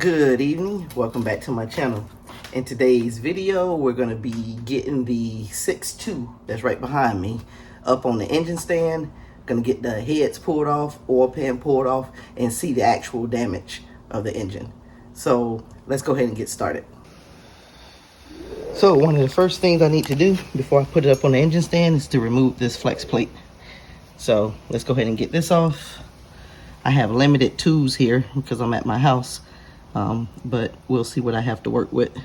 Good evening, welcome back to my channel. In today's video, we're going to be getting the 6.2 that's right behind me up on the engine stand. Going to get the heads pulled off, oil pan pulled off, and see the actual damage of the engine. So let's go ahead and get started. So one of the first things I need to do before I put it up on the engine stand is to remove this flex plate. So let's go ahead and get this off. I have limited tools here because I'm at my house. But we'll see what I have to work with.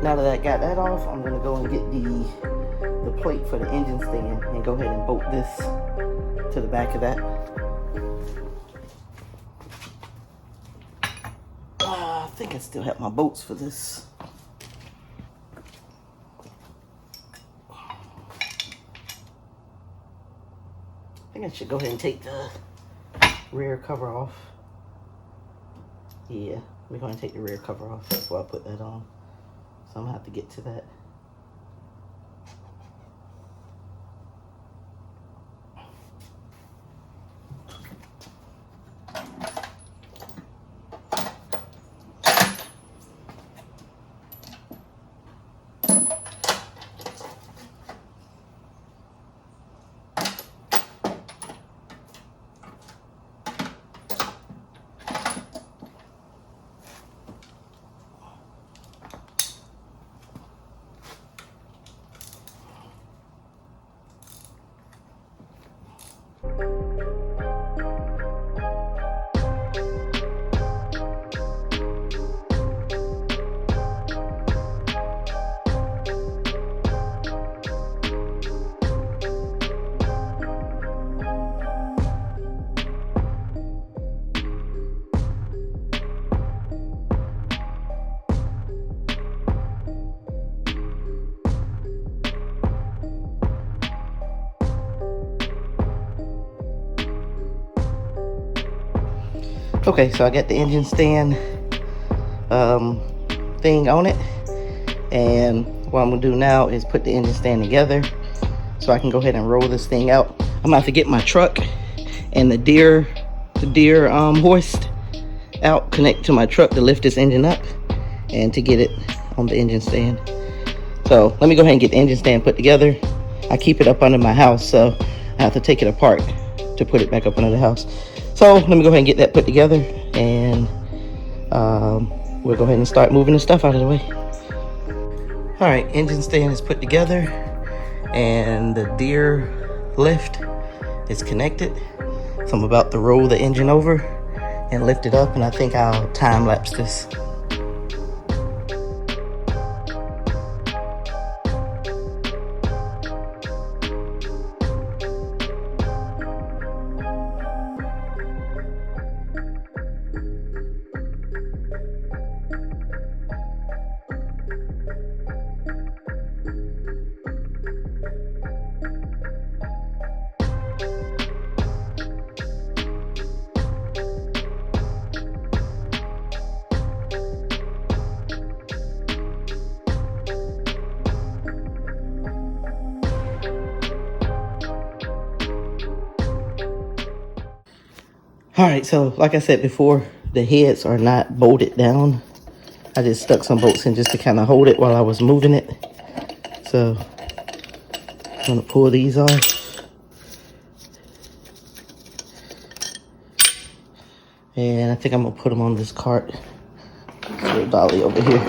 Now that I got that off, I'm going to go and get the plate for the engine stand and go ahead and bolt this to the back of that. I think I still have my bolts for this. I think I should go ahead and take the rear cover off. Yeah, we're going to take the rear cover off. That's why I put that on. So I'm gonna have to get to that. Okay, so I got the engine stand thing on it, and what I'm gonna do now is put the engine stand together so I can go ahead and roll this thing out. I'm gonna have to get my truck and the deer hoist out, connect to my truck to lift this engine up and to get it on the engine stand. So let me go ahead and get the engine stand put together. I keep it up under my house, so I have to take it apart to put it back up under the house. So let me go ahead and get that put together, and we'll go ahead and start moving the stuff out of the way. All right, engine stand is put together, and the deer lift is connected. So I'm about to roll the engine over and lift it up, and I think I'll time lapse this. All right, so like I said before, the heads are not bolted down. I just stuck some bolts in just to kind of hold it while I was moving it. So I'm gonna pull these off. And I think I'm gonna put them on this cart. Little dolly over here.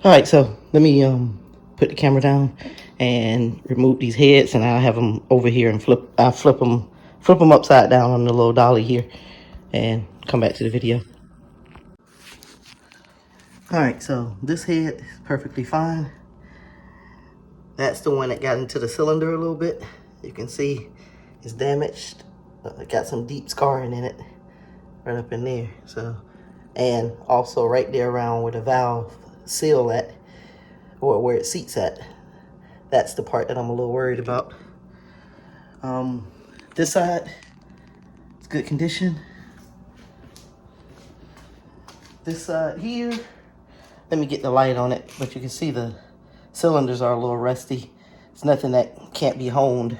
All right, so let me put the camera down and remove these heads, and I'll have them over here and I'll flip them upside down on the little dolly here, and come back to the video. All right, so this head is perfectly fine. That's the one that got into the cylinder a little bit. You can see it's damaged. It got some deep scarring in it, right up in there. So, and also right there around where the valve seal at, or where it seats at. That's the part that I'm a little worried about. This side, it's good condition. This side here, let me get the light on it, but you can see the cylinders are a little rusty. It's nothing that can't be honed,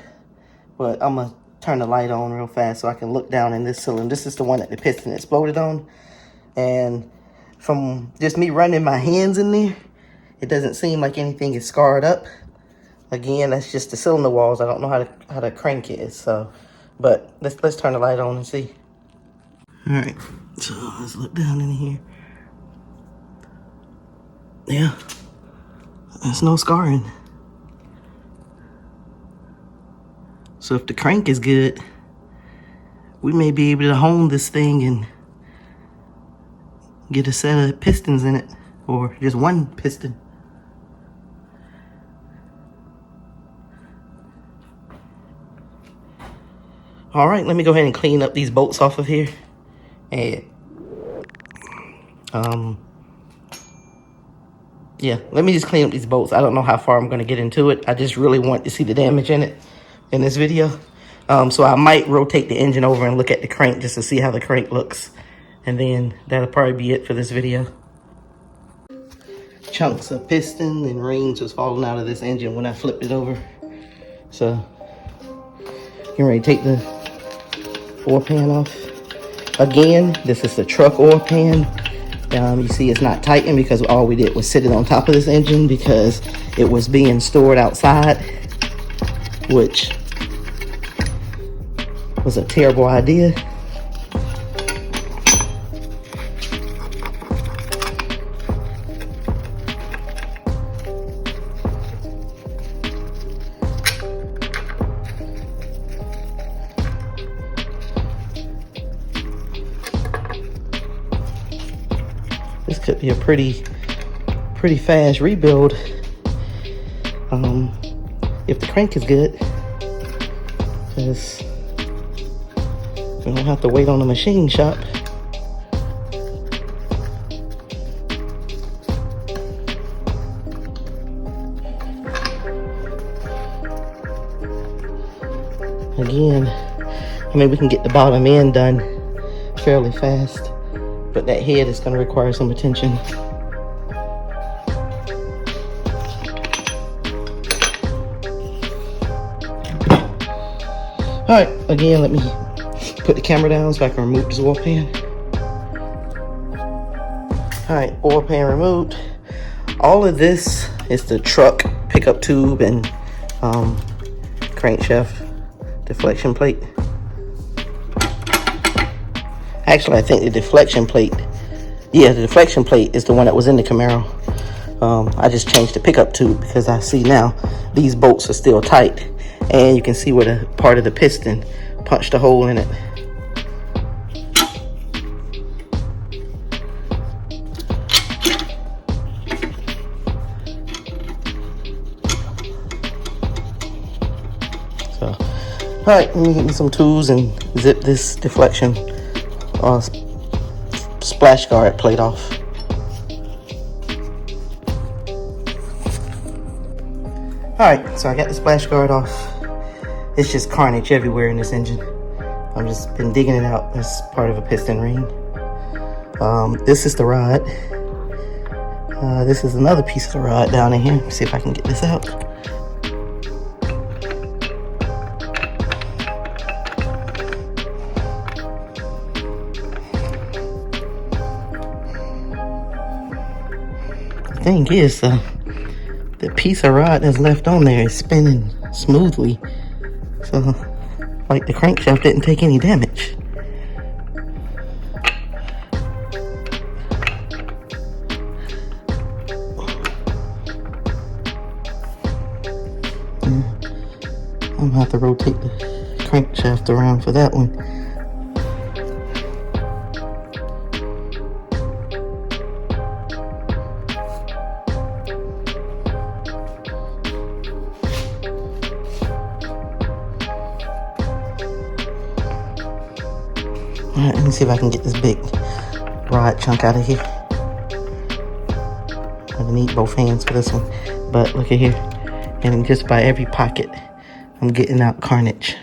but I'm gonna turn the light on real fast so I can look down in this cylinder. This is the one that the piston exploded on, and from just me running my hands in there, it doesn't seem like anything is scarred up. Again, that's just the cylinder walls. I don't know how the crank is, so, but let's turn the light on and see. All right, so let's look down in here. Yeah, there's no scarring. So if the crank is good, we may be able to hone this thing and get a set of pistons in it, or just one piston. All right, let me go ahead and clean up these bolts off of here. And yeah, let me just clean up these bolts. I don't know how far I'm gonna get into it. I just really want to see the damage in it in this video. So I might rotate the engine over and look at the crank just to see how the crank looks. And then that'll probably be it for this video. Chunks of piston and rings was falling out of this engine when I flipped it over. So, getting ready to take the oil pan off. Again, this is the truck oil pan. You see it's not tightened because all we did was sit it on top of this engine because it was being stored outside, which was a terrible idea. This could be a pretty fast rebuild if the crank is good, because we don't have to wait on the machine shop. Again, I mean, we can get the bottom end done fairly fast, but that head is going to require some attention. All right, again, let me put the camera down so I can remove this oil pan. All right, oil pan removed. All of this is the truck pickup tube and crankshaft deflection plate. Actually, I think the deflection plate, yeah, the deflection plate is the one that was in the Camaro. I just changed the pickup tube because I see now these bolts are still tight, and you can see where the part of the piston punched a hole in it. So, all right, let me get me some tools and zip this deflection splash guard plate off. Alright, so I got the splash guard off. It's just carnage everywhere in this engine. I've just been digging it out as part of a piston ring. This is the rod. This is another piece of the rod down in here. Let's see if I can get this out. The thing is, the piece of rod that's left on there is spinning smoothly. So, like, the crankshaft didn't take any damage. I'm gonna have to rotate the crankshaft around for that one. Alright, let me see if I can get this big rod chunk out of here. I'm gonna need both hands for this one. But look at here. And just by every pocket, I'm getting out carnage.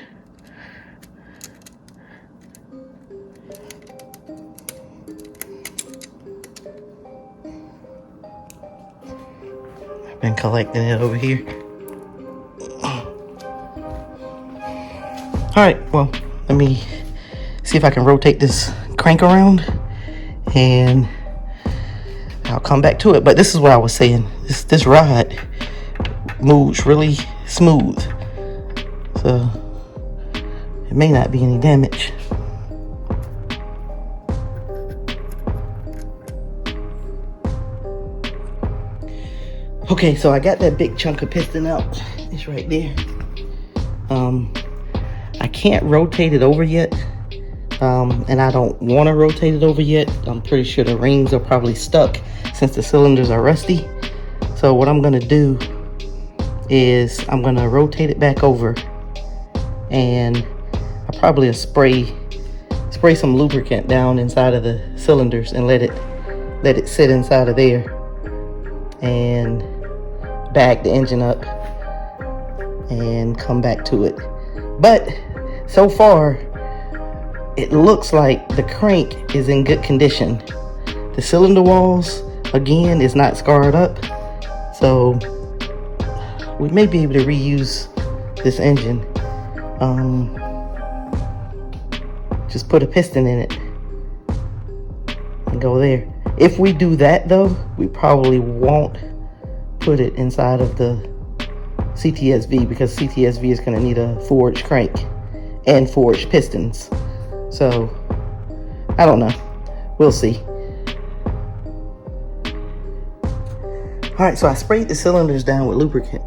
I've been collecting it over here. Alright, well, let me see if I can rotate this crank around and I'll come back to it. But this is what I was saying. This rod moves really smooth. So it may not be any damage. Okay, so I got that big chunk of piston out. It's right there. I can't rotate it over yet. And I don't want to rotate it over yet. I'm pretty sure the rings are probably stuck since the cylinders are rusty. So what I'm gonna do is I'm gonna rotate it back over, and I probably spray some lubricant down inside of the cylinders and let it sit inside of there, and bag the engine up and come back to it. But so far, it looks like the crank is in good condition. The cylinder walls, again, is not scarred up. So we may be able to reuse this engine. Just put a piston in it and go there. If we do that though, we probably won't put it inside of the CTSV, because CTSV is gonna need a forged crank and forged pistons. So, I don't know. We'll see. Alright, so I sprayed the cylinders down with lubricant.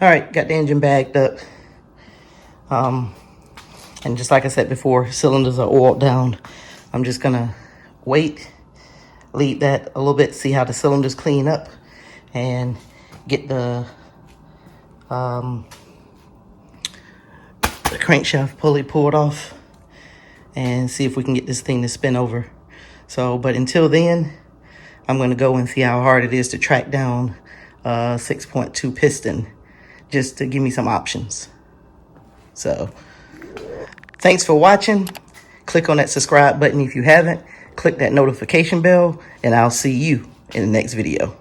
Alright, got the engine bagged up. And just like I said before, cylinders are oiled down. I'm just gonna wait, leave that a little bit, see how the cylinders clean up, and get the crankshaft pulley pulled off and see if we can get this thing to spin over. So, but until then, I'm gonna go and see how hard it is to track down a 6.2 piston, just to give me some options. So, thanks for watching. Click on that subscribe button if you haven't. Click that notification bell, and I'll see you in the next video.